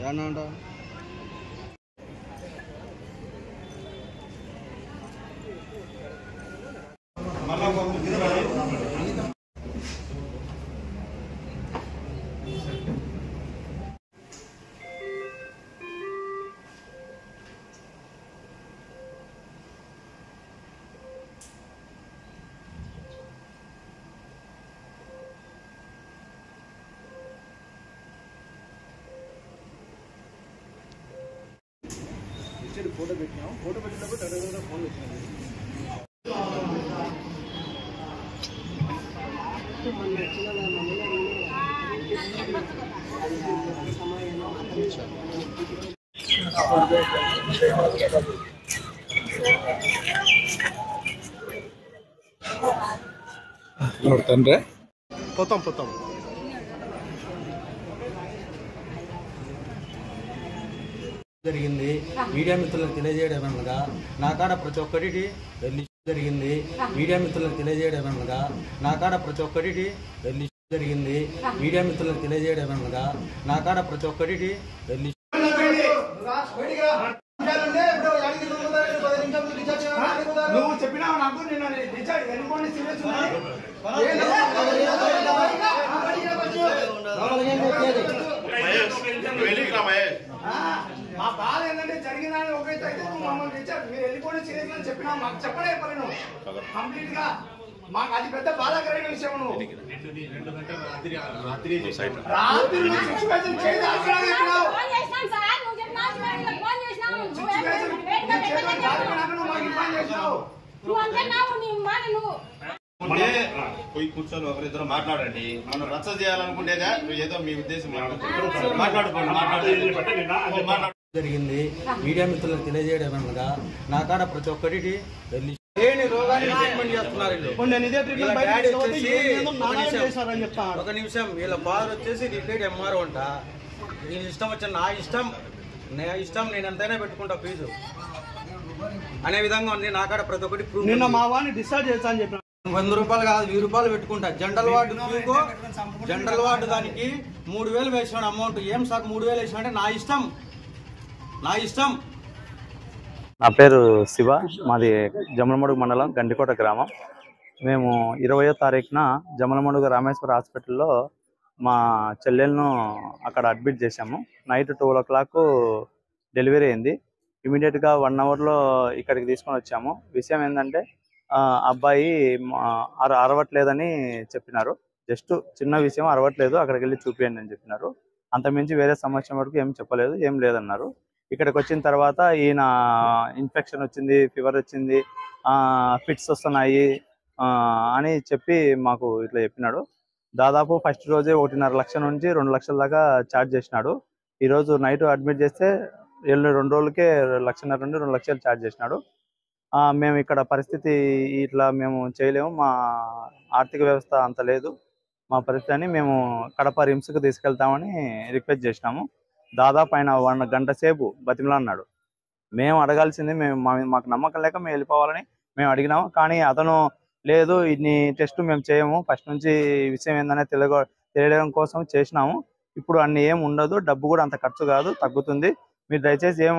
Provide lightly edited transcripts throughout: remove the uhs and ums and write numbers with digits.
ఏనంట photo పెట్టినాం photo పెట్టినప్పుడు తడగడ phone వచ్చింది నోడుతండ్రే పోతాం జరిగింది మీడియా మిత్రులకు తెలియజేయడమనగా నా కాడ ప్రతి ఒక్కరికి వెళ్ళి జరిగింది మీడియా మిత్రులకు తెలియజేయడమనగా నా కాడ ప్రతి ఒక్కరికి వెళ్ళి జరిగింది మీడియా మిత్రులకు తెలియజేయడమనగా నా కాడ ప్రతి ఒక్కరికి వెళ్ళి నువ్వు చెప్పినావు నాకు నేను మా బాధ ఏంటంటే జరిగిందని ఒకైతే మమ్మల్ని తెచ్చారు మీరు వెళ్ళిపోయి సీరియస్ అని చెప్పినా మాకు చెప్పలే పని కంప్లీట్ గా మాకు అది పెద్ద బాధాకరమైన విషయం నువ్వు పోయి కూర్చొని ఒకరిద్దరు మాట్లాడండి మనం రచ్చ చేయాలనుకుంటేగా ఏదో మీ ఉద్దేశం జరిగింది మీడియా మిత్రులకు తెలియజేయడమనగా నా కాడ ప్రతి ఒక్కరికి వెళ్ళి ఒక నిమిషం వీళ్ళ ఫాదర్ వచ్చేసి రిటైర్డ్ ఎంఆర్ఓ అంట నేను ఇష్టం వచ్చాను నా ఇష్టం నేను ఎంతైనా పెట్టుకుంటా ఫీజు అనే విధంగా ఉంది నా కాడ ప్రతి ఒక్కటి నిన్న మా వాడిని డిశ్చార్జ్ చేస్తా అని చెప్పిన 100 రూపాయలు కాదు 1000 రూపాయలు పెట్టుకుంటా జనరల్ వార్డు దానికి 3000 వేసినాడు అమౌంట్ ఏం సార్ 3000 వేసినా నా ఇష్టం నా పేరు శివ మాది జమలమడుగు మండలం గండికోట గ్రామం మేము 20వ తారీఖున జమలమడుగు రామేశ్వర హాస్పిటల్లో మా చెల్లెలను అక్కడ అడ్మిట్ చేశాము నైట్ 12 o'clock డెలివరీ అయింది ఇమీడియట్గా 1 hourలో ఇక్కడికి తీసుకొని వచ్చాము విషయం ఏంటంటే అబ్బాయి అరవట్లేదని చెప్పినారు జస్ట్ చిన్న విషయం అరవట్లేదు అక్కడికి వెళ్ళి చూపియండి అని చెప్పినారు అంతమించి వేరే సమస్య వరకు ఏం చెప్పలేదు ఏం లేదన్నారు ఇక్కడికి వచ్చిన తర్వాత ఈయన ఇన్ఫెక్షన్ వచ్చింది ఫీవర్ వచ్చింది ఫిట్స్ వస్తున్నాయి అని చెప్పి మాకు ఇట్లా చెప్పినాడు దాదాపు ఫస్ట్ రోజే 1.5 లక్షల నుంచి 2 లక్షల దాకా ఛార్జ్ చేసినాడు ఈరోజు నైట్ అడ్మిట్ చేస్తే 2 రోజులకే 1.5 లక్షల నుండి 2 లక్షలు ఛార్జ్ చేసినాడు మేము ఇక్కడ పరిస్థితి ఇట్లా మేము చేయలేము మా ఆర్థిక వ్యవస్థ అంత లేదు మా పరిస్థితిని మేము కడప రిమ్స్కి తీసుకెళ్తామని రిక్వెస్ట్ చేసినాము దాదాపు ఆయన 1 గంట సేపు బతిమలాడినాడు మేము అడగాల్సింది మాకు నమ్మకం లేక మేము వెళ్ళిపోవాలని మేము అడిగినాము కానీ అతను లేదు ఇన్ని టెస్ట్ మేము చేయము ఫస్ట్ నుంచి విషయం ఏందనే తెలియడం కోసం చేసినాము ఇప్పుడు అన్ని ఏం ఉండదు డబ్బు కూడా అంత ఖర్చు కాదు తగ్గుతుంది మీరు దయచేసి ఏం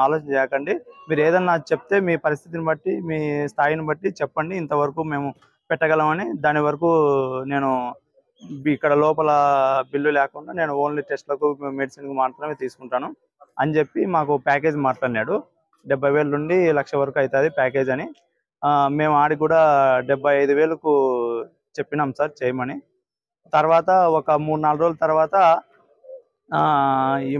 ఆలోచన చేయకండి మీరు ఏదన్నా చెప్తే మీ పరిస్థితిని బట్టి మీ స్థాయిని బట్టి చెప్పండి ఇంతవరకు మేము పెట్టగలమని దాని వరకు నేను ఇక్కడ లోపల బిల్లు లేకుండా నేను ఓన్లీ టెస్ట్లకు మెడిసిన్కి మాత్రమే తీసుకుంటాను అని చెప్పి మాకు ప్యాకేజ్ మాట్లాడినాడు 70,000 నుండి 1,00,000 వరకు అవుతుంది ప్యాకేజ్ అని మేము ఆడికి కూడా 75,000కు చెప్పినాం సార్ చేయమని తర్వాత ఒక 3-4 రోజుల తర్వాత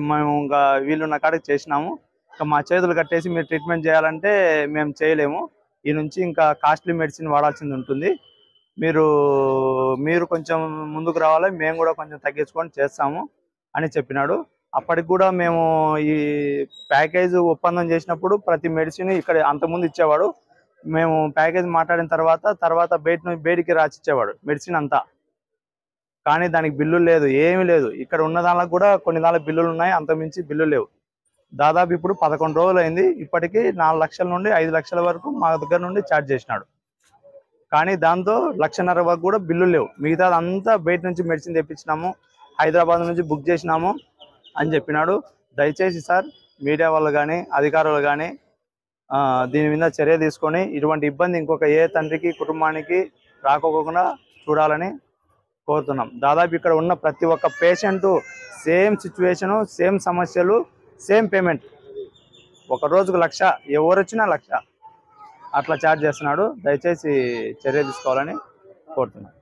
మేము ఇంకా వీళ్ళున్న కాడికి చేసినాము ఇంకా మా చేతులు కట్టేసి మీరు ట్రీట్మెంట్ చేయాలంటే మేము చేయలేము ఈ నుంచి ఇంకా కాస్ట్లీ మెడిసిన్ వాడాల్సింది ఉంటుంది మీరు కొంచెం ముందుకు రావాలి మేము కూడా కొంచెం తగ్గించుకొని చేస్తాము అని చెప్పినాడు అప్పటికి కూడా మేము ఈ ప్యాకేజ్ ఒప్పందం చేసినప్పుడు ప్రతి మెడిసిన్ ఇక్కడ అంతకుముందు ఇచ్చేవాడు మేము ప్యాకేజ్ మాట్లాడిన తర్వాత బయటికి రాసిచ్చేవాడు మెడిసిన్ అంతా కానీ దానికి బిల్లు లేదు ఏమీ లేదు ఇక్కడ ఉన్న దానికి కూడా కొన్ని దానికి బిల్లులు ఉన్నాయి అంతమించి బిల్లు లేవు దాదాపు ఇప్పుడు 11 రోజులు అయింది ఇప్పటికీ 4 లక్షల నుండి 5 లక్షల వరకు మా దగ్గర నుండి ఛార్జ్ చేసినాడు కానీ దాంతో 1.5 లక్షల వరకు కూడా బిల్లు లేవు మిగతాదంతా బయట నుంచి మెడిసిన్ తెప్పించినాము హైదరాబాద్ నుంచి బుక్ చేసినాము అని చెప్పినాడు దయచేసి సార్ మీడియా వాళ్ళు కానీ అధికారులు కానీ దీని మీద చర్య తీసుకొని ఇటువంటి ఇబ్బంది ఇంకొక ఏ తండ్రికి కుటుంబానికి రాకోకుండా చూడాలని కోరుతున్నాం. దాదాపు ఇక్కడ ఉన్న ప్రతి ఒక్క పేషెంటు సేమ్ సిచ్యువేషను, సేమ్ సమస్యలు, సేమ్ పేమెంట్. ఒక రోజుకు 1,00,000, ఎవరు వచ్చినా 1,00,000 అట్లా ఛార్జ్ చేస్తున్నాడు. దయచేసి చర్య తీసుకోవాలని కోరుతున్నాం.